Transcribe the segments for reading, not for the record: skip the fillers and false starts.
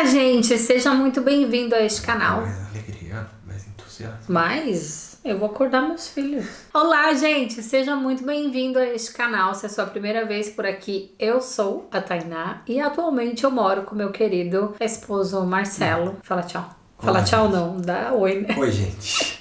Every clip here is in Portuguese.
Olá, gente! Seja muito bem-vindo a este canal. Mais alegria, mais entusiasmo. Mas eu vou acordar meus filhos. Olá, gente! Seja muito bem-vindo a este canal. Se é a sua primeira vez por aqui, eu sou a Tainá e atualmente eu moro com meu querido esposo Marcelo. Fala tchau. Fala Olá, tchau gente. não, dá oi, né? Oi, gente.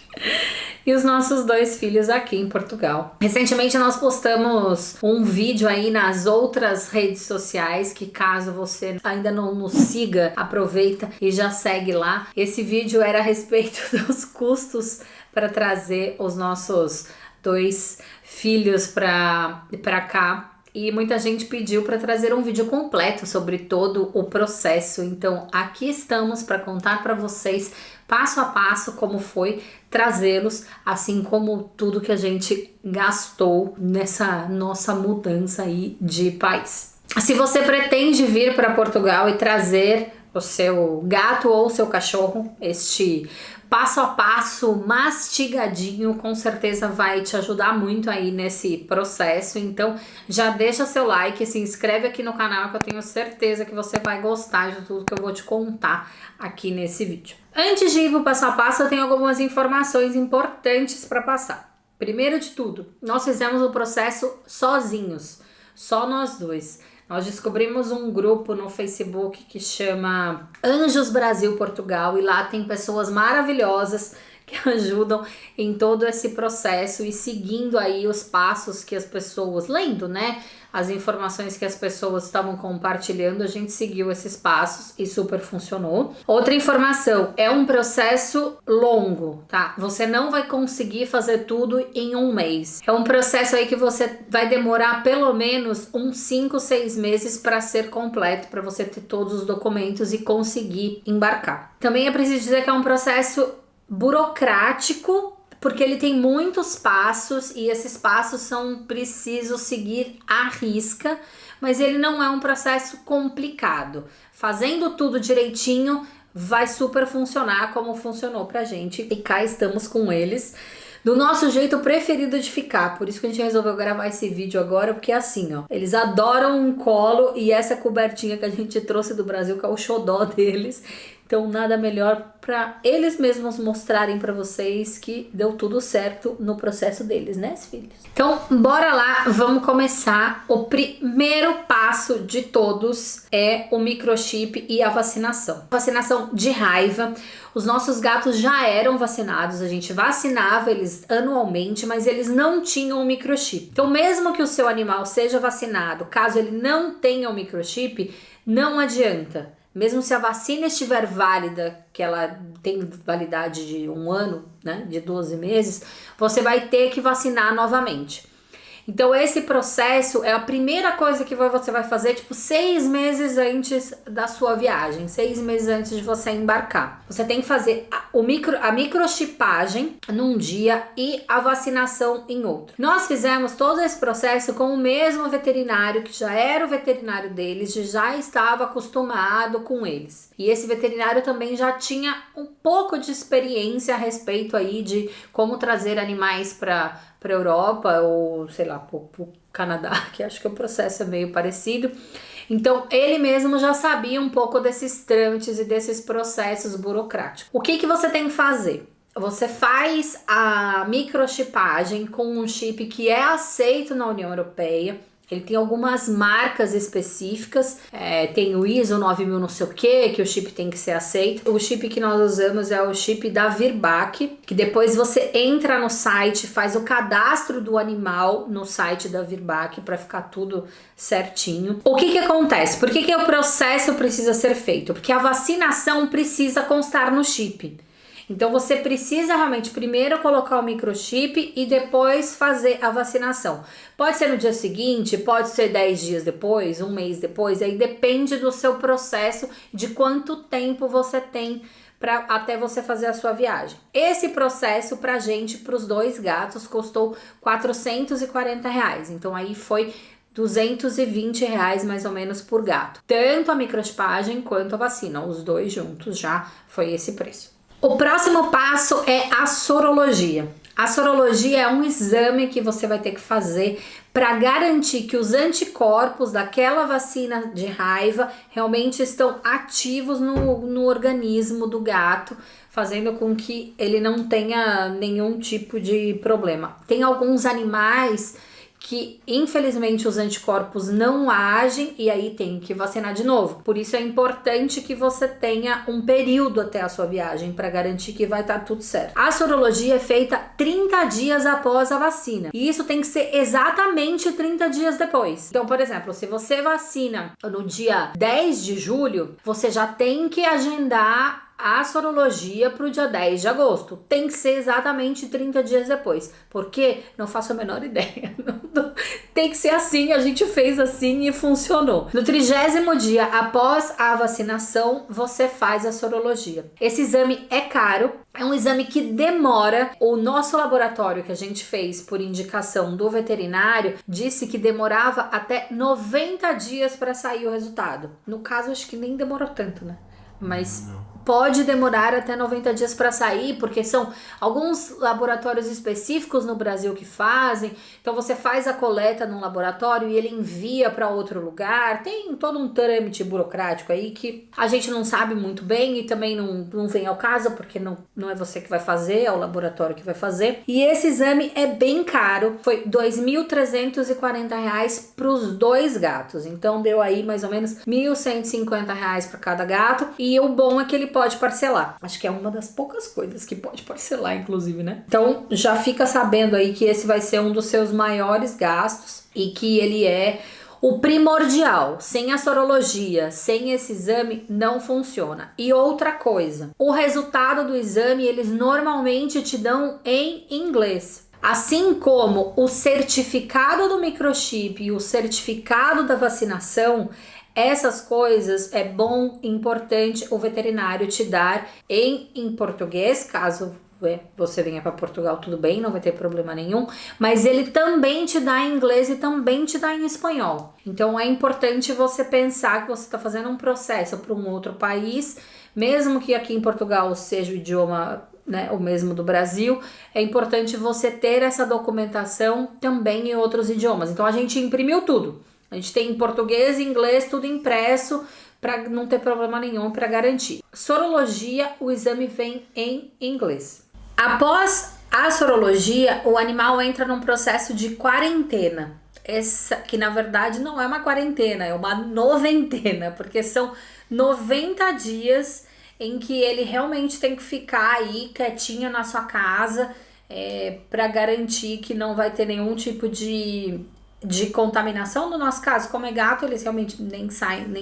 E os nossos dois filhos aqui em Portugal. Recentemente nós postamos um vídeo aí nas outras redes sociais, que caso você ainda não nos siga, aproveita e já segue lá. Esse vídeo era a respeito dos custos para trazer os nossos dois filhos para cá. E muita gente pediu para trazer um vídeo completo sobre todo o processo. Então aqui estamos para contar para vocês passo a passo como foi trazê-los, assim como tudo que a gente gastou nessa nossa mudança aí de país. Se você pretende vir para Portugal e trazer o seu gato ou o seu cachorro, este passo a passo mastigadinho com certeza vai te ajudar muito aí nesse processo. Então já deixa seu like, se inscreve aqui no canal que eu tenho certeza que você vai gostar de tudo que eu vou te contar aqui nesse vídeo. Antes de ir pro passo a passo, eu tenho algumas informações importantes para passar. Primeiro de tudo, nós fizemos o processo sozinhos, só nós dois. Nós descobrimos um grupo no Facebook que chama Anjos Brasil Portugal e lá tem pessoas maravilhosas que ajudam em todo esse processo e seguindo aí os passos que as pessoas, lendo, né, as informações que as pessoas estavam compartilhando, a gente seguiu esses passos e super funcionou. Outra informação, é um processo longo, tá? Você não vai conseguir fazer tudo em um mês. É um processo aí que você vai demorar pelo menos uns 5, 6 meses para ser completo, para você ter todos os documentos e conseguir embarcar. Também é preciso dizer que é um processo burocrático, porque ele tem muitos passos e esses passos são precisos seguir à risca, mas ele não é um processo complicado. Fazendo tudo direitinho, vai super funcionar como funcionou pra gente e cá estamos com eles. Do nosso jeito preferido de ficar, por isso que a gente resolveu gravar esse vídeo agora, porque é assim, ó, eles adoram um colo e essa cobertinha que a gente trouxe do Brasil, que é o xodó deles, então nada melhor para eles mesmos mostrarem para vocês que deu tudo certo no processo deles, né, filhos? Então, bora lá, vamos começar. O primeiro passo de todos é o microchip e a vacinação. Vacinação de raiva. Os nossos gatos já eram vacinados, a gente vacinava eles anualmente, mas eles não tinham o microchip. Então, mesmo que o seu animal seja vacinado, caso ele não tenha o microchip, não adianta. Mesmo se a vacina estiver válida, que ela tem validade de 1 ano, né, de 12 meses, você vai ter que vacinar novamente. Então esse processo é a primeira coisa que você vai fazer, tipo 6 meses antes da sua viagem, 6 meses antes de você embarcar. Você tem que fazer a microchipagem num dia e a vacinação em outro. Nós fizemos todo esse processo com o mesmo veterinário, que já era o veterinário deles, já estava acostumado com eles. E esse veterinário também já tinha um pouco de experiência a respeito aí de como trazer animais para Europa ou, sei lá, pro Canadá, que acho que o processo é meio parecido. Então, ele mesmo já sabia um pouco desses trâmites e desses processos burocráticos. O que você tem que fazer? Você faz a microchipagem com um chip que é aceito na União Europeia. Ele tem algumas marcas específicas, tem o ISO 9000 não sei o que o chip tem que ser aceito. O chip que nós usamos é o chip da Virbac, que depois você entra no site, faz o cadastro do animal no site da Virbac para ficar tudo certinho. O que acontece? Por que o processo precisa ser feito? Porque a vacinação precisa constar no chip. Então você precisa realmente primeiro colocar o microchip e depois fazer a vacinação. Pode ser no dia seguinte, pode ser 10 dias depois, 1 mês depois, aí depende do seu processo, de quanto tempo você tem até você fazer a sua viagem. Esse processo pra gente, pros 2 gatos, custou R$440. Então aí foi R$220 mais ou menos por gato. Tanto a microchipagem quanto a vacina, os 2 juntos já foi esse preço. O próximo passo é a sorologia. A sorologia é um exame que você vai ter que fazer para garantir que os anticorpos daquela vacina de raiva realmente estão ativos no organismo do gato, fazendo com que ele não tenha nenhum tipo de problema. Tem alguns animais que infelizmente os anticorpos não agem e aí tem que vacinar de novo. Por isso é importante que você tenha um período até a sua viagem para garantir que vai estar tudo certo. A sorologia é feita 30 dias após a vacina e isso tem que ser exatamente 30 dias depois. Então, por exemplo, se você vacina no dia 10 de julho, você já tem que agendar a sorologia para o dia 10 de agosto. Tem que ser exatamente 30 dias depois. Por quê? Não faço a menor ideia. Tem que ser assim, a gente fez assim e funcionou. No 30º dia após a vacinação, você faz a sorologia. Esse exame é caro, é um exame que demora. O nosso laboratório que a gente fez por indicação do veterinário disse que demorava até 90 dias para sair o resultado. No caso, acho que nem demorou tanto, né? Mas pode demorar até 90 dias para sair, porque são alguns laboratórios específicos no Brasil que fazem. Então você faz a coleta num laboratório e ele envia para outro lugar. Tem todo um trâmite burocrático aí que a gente não sabe muito bem e também não vem ao caso, porque não é você que vai fazer, é o laboratório que vai fazer. E esse exame é bem caro, foi R$ 2.340 para os 2 gatos. Então deu aí mais ou menos R$ 1.150 para cada gato. E o bom é que ele pode parcelar. Acho que é uma das poucas coisas que pode parcelar, inclusive, né? Então, já fica sabendo aí que esse vai ser um dos seus maiores gastos e que ele é o primordial. Sem a sorologia, sem esse exame, não funciona. E outra coisa, o resultado do exame, eles normalmente te dão em inglês. Assim como o certificado do microchip e o certificado da vacinação, essas coisas é bom, importante o veterinário te dar em português, caso você venha para Portugal, tudo bem, não vai ter problema nenhum, mas ele também te dá em inglês e também te dá em espanhol. Então é importante você pensar que você está fazendo um processo para um outro país, mesmo que aqui em Portugal seja o idioma, né, o mesmo do Brasil, é importante você ter essa documentação também em outros idiomas. Então a gente imprimiu tudo. A gente tem em português e inglês, tudo impresso, para não ter problema nenhum, para garantir. Sorologia, o exame vem em inglês. Após a sorologia, o animal entra num processo de quarentena. Essa que na verdade não é uma quarentena, é uma noventena, porque são 90 dias em que ele realmente tem que ficar aí quietinho na sua casa, para garantir que não vai ter nenhum tipo de contaminação. No nosso caso, como é gato, eles realmente nem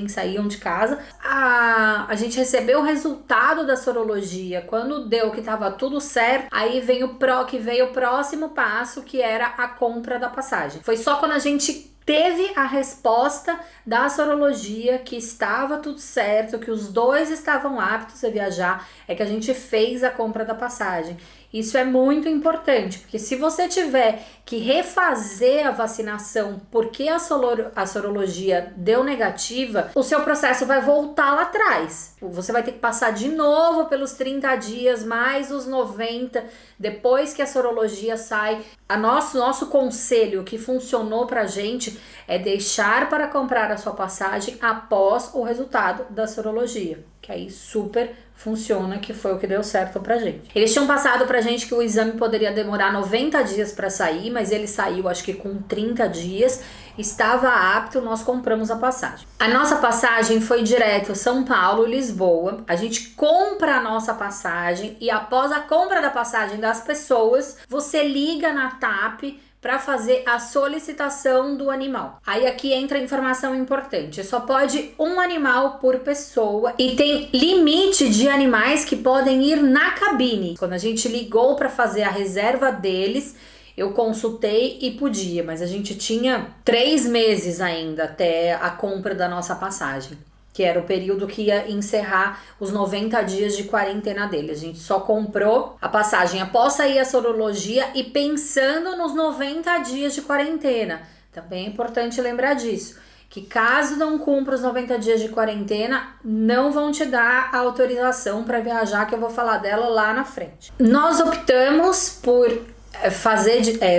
saíam de casa. A gente recebeu o resultado da sorologia. Quando deu que tava tudo certo, aí veio o próximo passo, que era a compra da passagem. Foi só quando a gente teve a resposta da sorologia que estava tudo certo, que os 2 estavam aptos a viajar, é que a gente fez a compra da passagem. Isso é muito importante, porque se você tiver que refazer a vacinação porque a sorologia deu negativa, o seu processo vai voltar lá atrás. Você vai ter que passar de novo pelos 30 dias, mais os 90, depois que a sorologia sai. Nosso conselho que funcionou pra gente é deixar para comprar a sua passagem após o resultado da sorologia, que aí super funciona, que foi o que deu certo pra gente. Eles tinham passado pra gente que o exame poderia demorar 90 dias para sair, mas ele saiu acho que com 30 dias, estava apto, nós compramos a passagem. A nossa passagem foi direto São Paulo, Lisboa. A gente compra a nossa passagem e após a compra da passagem das pessoas, você liga na TAP para fazer a solicitação do animal. Aí aqui entra a informação importante. Só pode um animal por pessoa e tem limite de animais que podem ir na cabine. Quando a gente ligou para fazer a reserva deles, eu consultei e podia, mas a gente tinha 3 meses ainda até a compra da nossa passagem, que era o período que ia encerrar os 90 dias de quarentena dele. A gente só comprou a passagem após sair a sorologia e pensando nos 90 dias de quarentena. Também é importante lembrar disso, que caso não cumpra os 90 dias de quarentena, não vão te dar a autorização para viajar, que eu vou falar dela lá na frente. Nós optamos por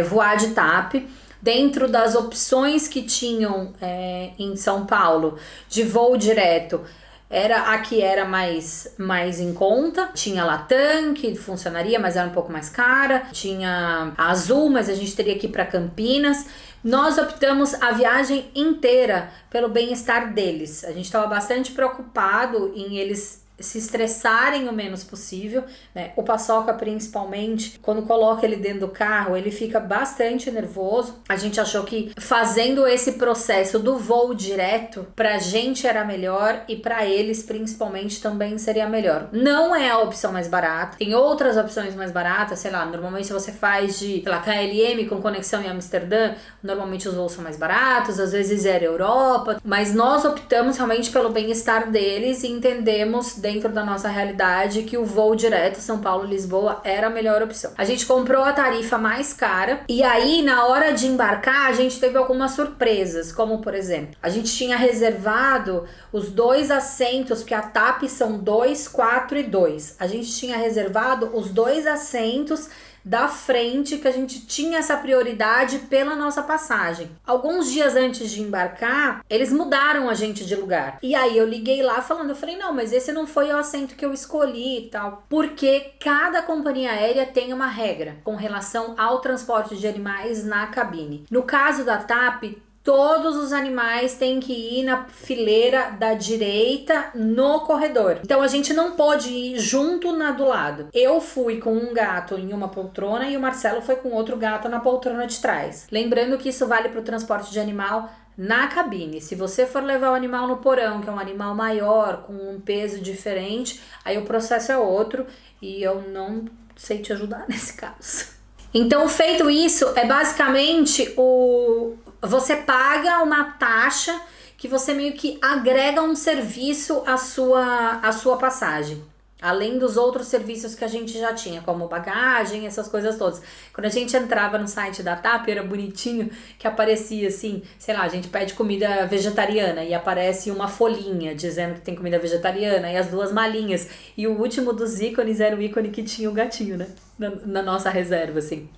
voar de TAP. Dentro das opções que tinham em São Paulo de voo direto, a que era mais em conta. Tinha a Latam, que funcionaria, mas era um pouco mais cara. Tinha a Azul, mas a gente teria que ir para Campinas. Nós optamos a viagem inteira pelo bem-estar deles. A gente estava bastante preocupado em eles se estressarem o menos possível, né? O Paçoca, principalmente, quando coloca ele dentro do carro, ele fica bastante nervoso. A gente achou que fazendo esse processo do voo direto, pra gente era melhor e pra eles, principalmente, também seria melhor. Não é a opção mais barata. Tem outras opções mais baratas, sei lá, normalmente se você faz de, sei lá, KLM com conexão em Amsterdã, normalmente os voos são mais baratos, às vezes era Europa, mas nós optamos realmente pelo bem-estar deles e entendemos dentro da nossa realidade que o voo direto São Paulo-Lisboa era a melhor opção. A gente comprou a tarifa mais cara e aí na hora de embarcar a gente teve algumas surpresas, como por exemplo, a gente tinha reservado os 2 assentos, porque a TAP são 2, 4 e 2. A gente tinha reservado os 2 assentos da frente, que a gente tinha essa prioridade pela nossa passagem. Alguns dias antes de embarcar, eles mudaram a gente de lugar. E aí eu liguei lá eu falei, não, mas esse não foi o assento que eu escolhi e tal. Porque cada companhia aérea tem uma regra com relação ao transporte de animais na cabine. No caso da TAP, todos os animais têm que ir na fileira da direita no corredor. Então a gente não pôde ir junto na do lado. Eu fui com um gato em uma poltrona e o Marcelo foi com outro gato na poltrona de trás. Lembrando que isso vale para o transporte de animal na cabine. Se você for levar o animal no porão, que é um animal maior, com um peso diferente, aí o processo é outro e eu não sei te ajudar nesse caso. Então, feito isso, é basicamente você paga uma taxa que você meio que agrega um serviço à sua passagem. Além dos outros serviços que a gente já tinha, como bagagem, essas coisas todas. Quando a gente entrava no site da TAP, era bonitinho que aparecia assim, sei lá, a gente pede comida vegetariana e aparece uma folhinha dizendo que tem comida vegetariana e as 2 malinhas. E o último dos ícones era o ícone que tinha o gatinho, né? Na nossa reserva, assim.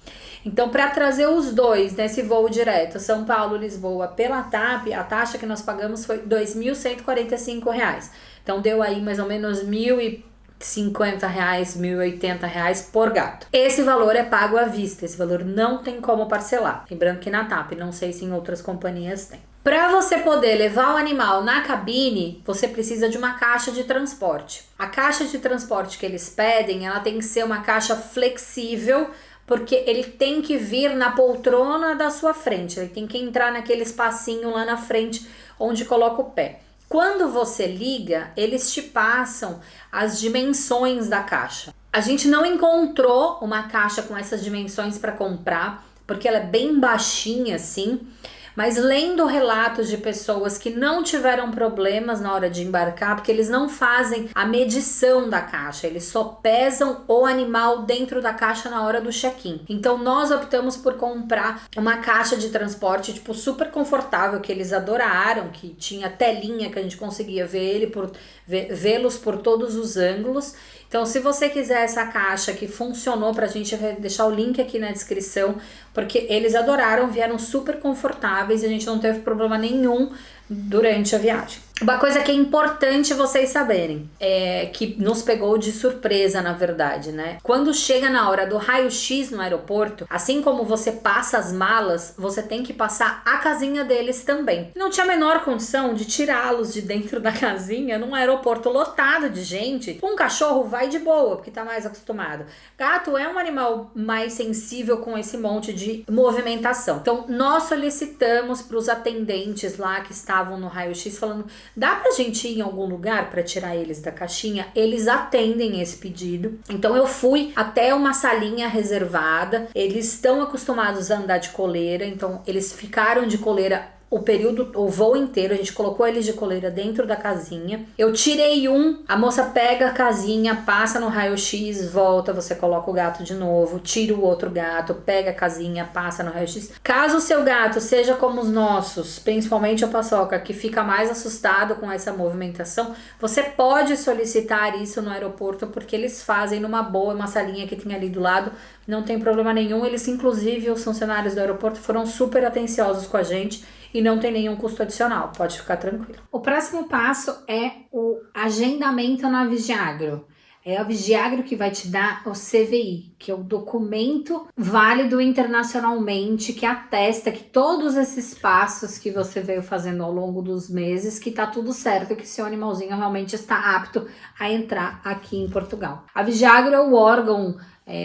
Então, para trazer os 2 nesse voo direto, São Paulo-Lisboa, pela TAP, a taxa que nós pagamos foi R$ 2.145. Então, deu aí mais ou menos R$ 1.050, R$ 1.080 por gato. Esse valor é pago à vista, esse valor não tem como parcelar. Lembrando que na TAP, não sei se em outras companhias tem. Para você poder levar o animal na cabine, você precisa de uma caixa de transporte. A caixa de transporte que eles pedem, ela tem que ser uma caixa flexível, porque ele tem que vir na poltrona da sua frente, ele tem que entrar naquele espacinho lá na frente onde coloca o pé. Quando você liga, eles te passam as dimensões da caixa. A gente não encontrou uma caixa com essas dimensões para comprar, porque ela é bem baixinha assim, mas lendo relatos de pessoas que não tiveram problemas na hora de embarcar, porque eles não fazem a medição da caixa, eles só pesam o animal dentro da caixa na hora do check-in. Então nós optamos por comprar uma caixa de transporte tipo super confortável, que eles adoraram, que tinha telinha que a gente conseguia vê-los por todos os ângulos. Então, se você quiser essa caixa que funcionou pra gente, vai deixar o link aqui na descrição, porque eles adoraram, vieram super confortáveis e a gente não teve problema nenhum durante a viagem. Uma coisa que é importante vocês saberem, que nos pegou de surpresa, na verdade, né? Quando chega na hora do raio-x no aeroporto, assim como você passa as malas, você tem que passar a casinha deles também. Não tinha a menor condição de tirá-los de dentro da casinha num aeroporto lotado de gente. Um cachorro vai de boa, porque tá mais acostumado. Gato é um animal mais sensível com esse monte de movimentação. Então, nós solicitamos para os atendentes lá que estavam no raio-x falando: dá pra gente ir em algum lugar pra tirar eles da caixinha? Eles atendem esse pedido. Então eu fui até uma salinha reservada. Eles estão acostumados a andar de coleira, então eles ficaram de coleira o voo inteiro, a gente colocou eles de coleira dentro da casinha. Eu tirei a moça pega a casinha, passa no raio-x, volta, você coloca o gato de novo, tira o outro gato, pega a casinha, passa no raio-x. Caso o seu gato seja como os nossos, principalmente o Paçoca, que fica mais assustado com essa movimentação, você pode solicitar isso no aeroporto, porque eles fazem numa boa, uma salinha que tem ali do lado, não tem problema nenhum. Eles, inclusive, os funcionários do aeroporto foram super atenciosos com a gente e não tem nenhum custo adicional, pode ficar tranquilo. O próximo passo é o agendamento na Vigiagro. É a Vigiagro que vai te dar o CVI, que é o documento válido internacionalmente, que atesta que todos esses passos que você veio fazendo ao longo dos meses, que tá tudo certo, que seu animalzinho realmente está apto a entrar aqui em Portugal. A Vigiagro é o órgão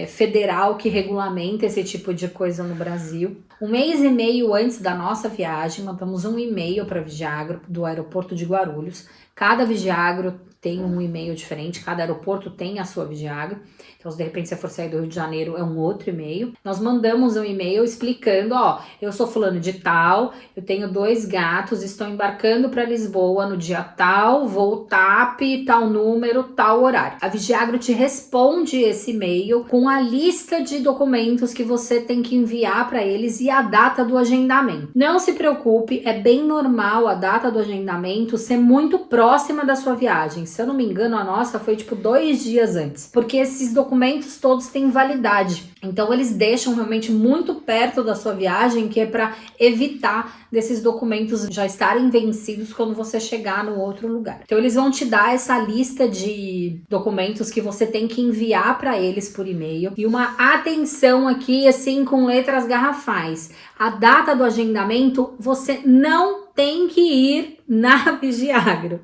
federal que regulamenta esse tipo de coisa no Brasil. 1 mês e meio antes da nossa viagem, mandamos um e-mail para a Vigiagro do aeroporto de Guarulhos. Cada Vigiagro tem um e-mail diferente, cada aeroporto tem a sua Vigiagro. Então, se de repente você for sair do Rio de Janeiro, é um outro e-mail. Nós mandamos um e-mail explicando, eu sou fulano de tal, eu tenho 2 gatos, estou embarcando para Lisboa no dia tal, voo TAP, tal número, tal horário. A Vigiagro te responde esse e-mail com a lista de documentos que você tem que enviar para eles e a data do agendamento. Não se preocupe, é bem normal a data do agendamento ser muito próxima da sua viagem. Se eu não me engano, a nossa foi 2 dias antes, porque esses documentos todos têm validade. Então eles deixam realmente muito perto da sua viagem, que é para evitar desses documentos já estarem vencidos quando você chegar no outro lugar. Então eles vão te dar essa lista de documentos que você tem que enviar para eles por e-mail. E uma atenção aqui, assim, com letras garrafais. A data do agendamento, você não tem que ir na Vigiagro.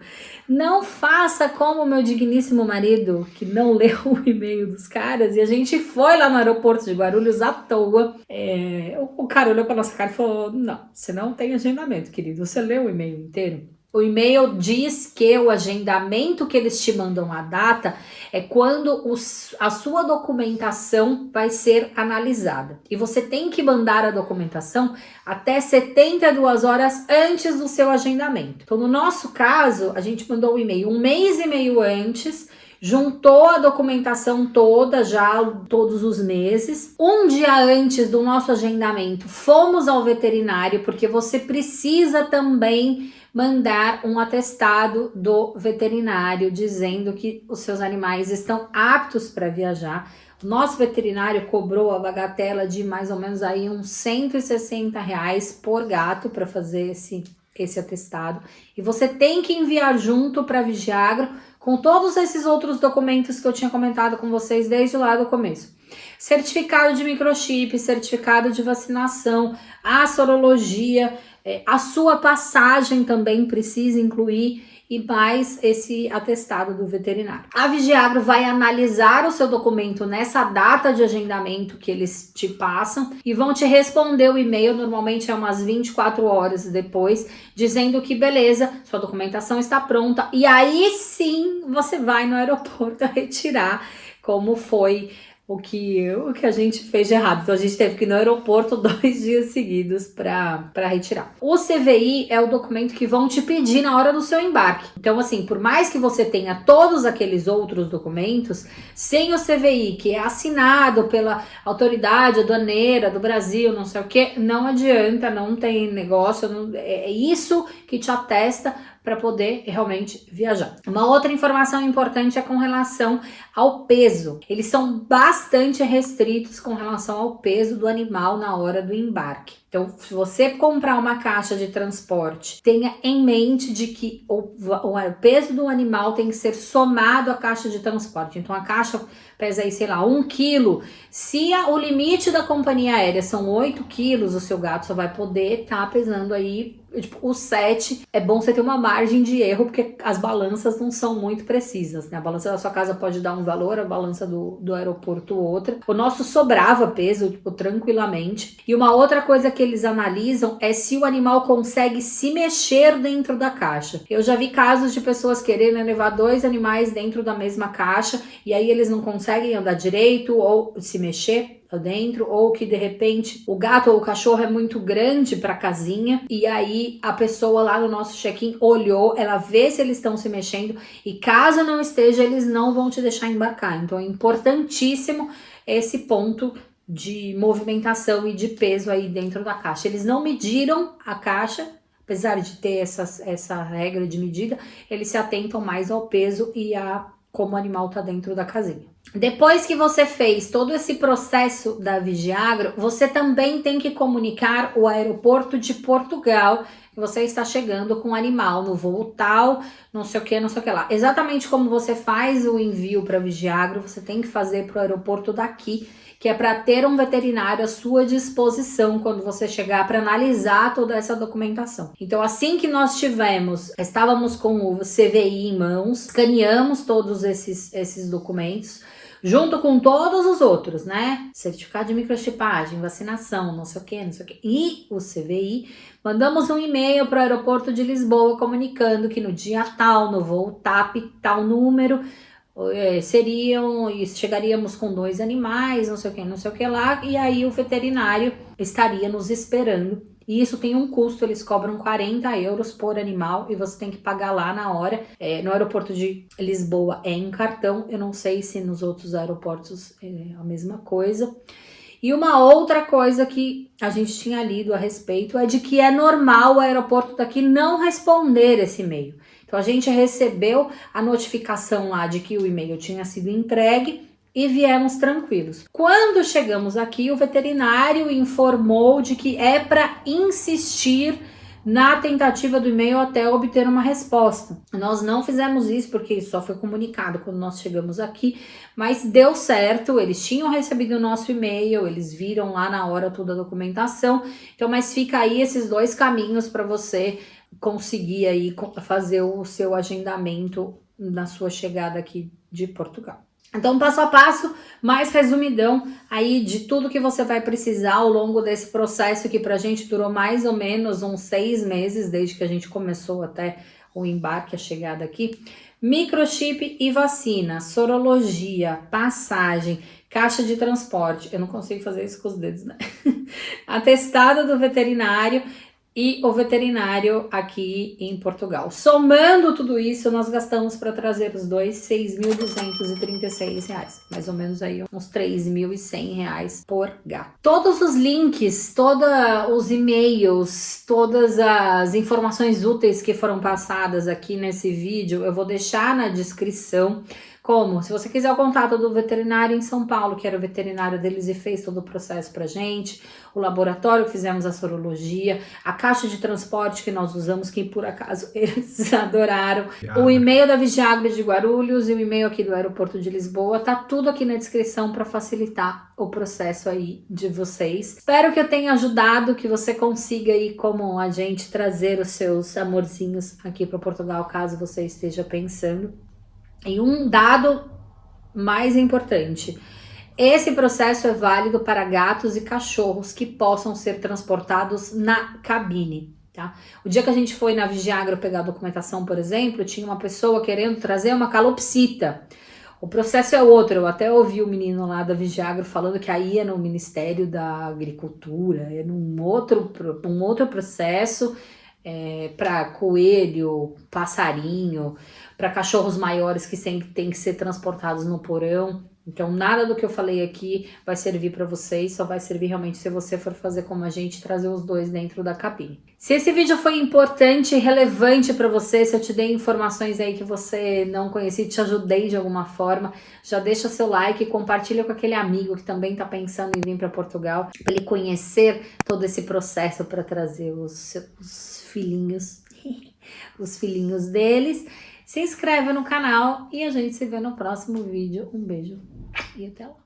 Não faça como o meu digníssimo marido, que não leu o e-mail dos caras, e a gente foi lá no aeroporto de Guarulhos à toa. O cara olhou pra nossa cara e falou: não, você não tem agendamento, querido, você leu o e-mail inteiro? O e-mail diz que o agendamento que eles te mandam a data é quando a sua documentação vai ser analisada. E você tem que mandar a documentação até 72 horas antes do seu agendamento. Então, no nosso caso, a gente mandou o e-mail 1 mês e meio antes, juntou a documentação toda já, todos os meses. Um dia antes do nosso agendamento, fomos ao veterinário, porque você precisa também mandar um atestado do veterinário dizendo que os seus animais estão aptos para viajar. O nosso veterinário cobrou a bagatela de mais ou menos aí uns R$160 por gato para fazer esse atestado. E você tem que enviar junto para a Vigiagro com todos esses outros documentos que eu tinha comentado com vocês desde lá do começo. Certificado de microchip, certificado de vacinação, a sorologia, a sua passagem também precisa incluir, e mais esse atestado do veterinário. A Vigiagro vai analisar o seu documento nessa data de agendamento que eles te passam e vão te responder o e-mail, normalmente é umas 24 horas depois, dizendo que beleza, sua documentação está pronta, e aí sim você vai no aeroporto a retirar, como foi o que a gente fez de errado. Então a gente teve que ir no aeroporto 2 dias seguidos para retirar. O CVI é o documento que vão te pedir na hora do seu embarque. Então, assim, por mais que você tenha todos aqueles outros documentos, sem o CVI, que é assinado pela autoridade aduaneira do Brasil, não sei o que, não adianta, não tem negócio, é isso que te atesta para poder realmente viajar. Uma outra informação importante é com relação ao peso. Eles são bastante restritos com relação ao peso do animal na hora do embarque. Então, se você comprar uma caixa de transporte, tenha em mente de que o peso do animal tem que ser somado à caixa de transporte. Então, a caixa pesa aí, sei lá, 1 quilo. Se o limite da companhia aérea são 8 quilos, o seu gato só vai poder estar pesando aí, o 7. É bom você ter uma margem de erro, porque as balanças não são muito precisas, né? A balança da sua casa pode dar um valor, a balança do aeroporto outra. O nosso sobrava peso, tranquilamente. E uma outra coisa que eles analisam é se o animal consegue se mexer dentro da caixa. Eu já vi casos de pessoas quererem levar 2 animais dentro da mesma caixa, e aí eles não conseguem andar direito ou se mexer. dentro, ou que de repente o gato ou o cachorro é muito grande para a casinha e aí a pessoa lá no nosso check-in olhou, ela vê se eles estão se mexendo e caso não esteja, eles não vão te deixar embarcar. Então é importantíssimo esse ponto de movimentação e de peso aí dentro da caixa. Eles não mediram a caixa, apesar de ter essa regra de medida, eles se atentam mais ao peso e a como o animal tá dentro da casinha. Depois que você fez todo esse processo da Vigiagro, você também tem que comunicar o aeroporto de Portugal que você está chegando com o animal no voo tal, não sei o que lá. Exatamente como você faz o envio para Vigiagro, você tem que fazer para o aeroporto daqui, que é para ter um veterinário à sua disposição quando você chegar para analisar toda essa documentação. Então, assim que nós estávamos com o CVI em mãos, escaneamos todos esses documentos, junto com todos os outros, né? Certificado de microchipagem, vacinação, não sei o que, e o CVI, mandamos um e-mail para o aeroporto de Lisboa comunicando que no dia tal, no voo TAP, tal número, chegaríamos com 2 animais, não sei o que lá, e aí o veterinário estaria nos esperando. E isso tem um custo, eles cobram 40 euros por animal e você tem que pagar lá na hora. No aeroporto de Lisboa é em cartão, eu não sei se nos outros aeroportos é a mesma coisa. E uma outra coisa que a gente tinha lido a respeito é de que é normal o aeroporto daqui não responder esse e-mail. Então a gente recebeu a notificação lá de que o e-mail tinha sido entregue e viemos tranquilos. Quando chegamos aqui, o veterinário informou de que é para insistir na tentativa do e-mail até obter uma resposta. Nós não fizemos isso porque isso só foi comunicado quando nós chegamos aqui, mas deu certo, eles tinham recebido o nosso e-mail, eles viram lá na hora toda a documentação, então mas fica aí esses 2 caminhos para você conseguir aí fazer o seu agendamento na sua chegada aqui de Portugal. Então, passo a passo, mais resumidão aí de tudo que você vai precisar ao longo desse processo que pra gente durou mais ou menos uns 6 meses, desde que a gente começou até o embarque, a chegada aqui. Microchip e vacina, sorologia, passagem, caixa de transporte. Eu não consigo fazer isso com os dedos, né? Atestado do veterinário e o veterinário aqui em Portugal. Somando tudo isso, nós gastamos para trazer os dois R$6.236, mais ou menos aí uns R$3.100 por gato. Todos os links, todos os e-mails, todas as informações úteis que foram passadas aqui nesse vídeo, eu vou deixar na descrição. Como? Se você quiser o contato do veterinário em São Paulo, que era o veterinário deles e fez todo o processo pra gente, o laboratório que fizemos a sorologia, a caixa de transporte que nós usamos, que por acaso eles adoraram, o e-mail da Vigiagro de Guarulhos e o e-mail aqui do aeroporto de Lisboa, tá tudo aqui na descrição para facilitar o processo aí de vocês. Espero que eu tenha ajudado, que você consiga aí, como a gente, trazer os seus amorzinhos aqui para Portugal, caso você esteja pensando. E um dado mais importante, esse processo é válido para gatos e cachorros que possam ser transportados na cabine, tá? O dia que a gente foi na Vigiagro pegar a documentação, por exemplo, tinha uma pessoa querendo trazer uma calopsita. O processo é outro, eu até ouvi o menino lá da Vigiagro falando que aí é no Ministério da Agricultura, é um outro processo, para coelho, passarinho, para cachorros maiores que têm que ser transportados no porão. Então nada do que eu falei aqui vai servir para vocês, só vai servir realmente se você for fazer como a gente, trazer os dois dentro da cabine. Se esse vídeo foi importante e relevante para você, se eu te dei informações aí que você não conhecia, te ajudei de alguma forma, já deixa seu like e compartilha com aquele amigo que também está pensando em vir para Portugal, para ele conhecer todo esse processo para trazer os filhinhos, os filhinhos deles. Se inscreve no canal e a gente se vê no próximo vídeo. Um beijo e até lá!